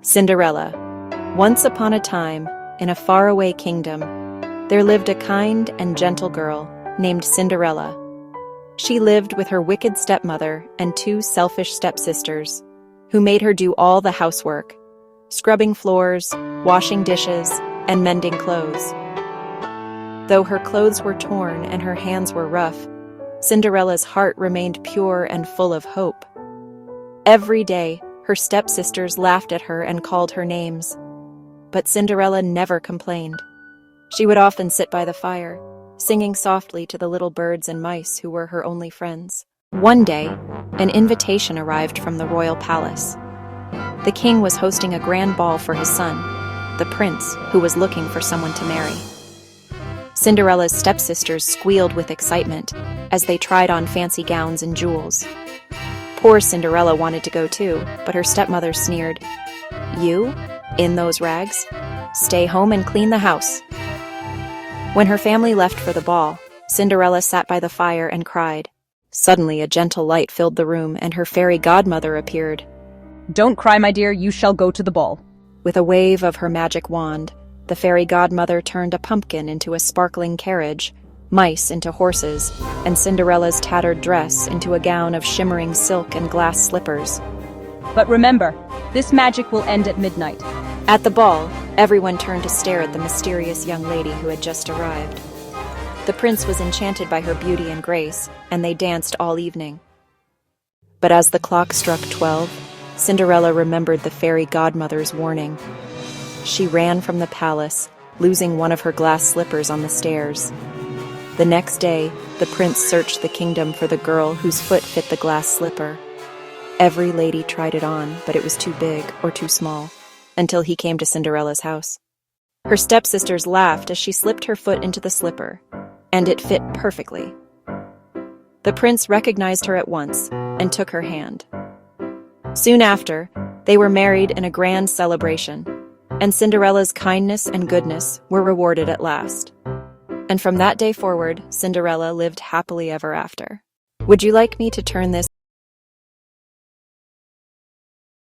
Cinderella. Once upon a time, in a faraway kingdom, there lived a kind and gentle girl named Cinderella. She lived with her wicked stepmother and two selfish stepsisters, who made her do all the housework, scrubbing floors, washing dishes, and mending clothes. Though her clothes were torn and her hands were rough, Cinderella's heart remained pure and full of hope. Every day, her stepsisters laughed at her and called her names. But Cinderella never complained. She would often sit by the fire, singing softly to the little birds and mice who were her only friends. One day, an invitation arrived from the royal palace. The king was hosting a grand ball for his son, the prince, who was looking for someone to marry. Cinderella's stepsisters squealed with excitement as they tried on fancy gowns and jewels. Poor Cinderella wanted to go too, but her stepmother sneered. "You? In those rags? Stay home and clean the house." When her family left for the ball, Cinderella sat by the fire and cried. Suddenly, a gentle light filled the room, and her fairy godmother appeared. "Don't cry, my dear, you shall go to the ball." With a wave of her magic wand, the fairy godmother turned a pumpkin into a sparkling carriage, mice into horses, and Cinderella's tattered dress into a gown of shimmering silk and glass slippers. But remember, this magic will end at midnight. At the ball, everyone turned to stare at the mysterious young lady who had just arrived. The prince was enchanted by her beauty and grace, and they danced all evening. But as the clock struck 12, Cinderella remembered the fairy godmother's warning. She ran from the palace, losing one of her glass slippers on the stairs. The next day, the prince searched the kingdom for the girl whose foot fit the glass slipper. Every lady tried it on, but it was too big or too small, until he came to Cinderella's house. Her stepsisters laughed as she slipped her foot into the slipper, and it fit perfectly. The prince recognized her at once and took her hand. Soon after, they were married in a grand celebration, and Cinderella's kindness and goodness were rewarded at last. And from that day forward, Cinderella lived happily ever after. Would you like me to turn this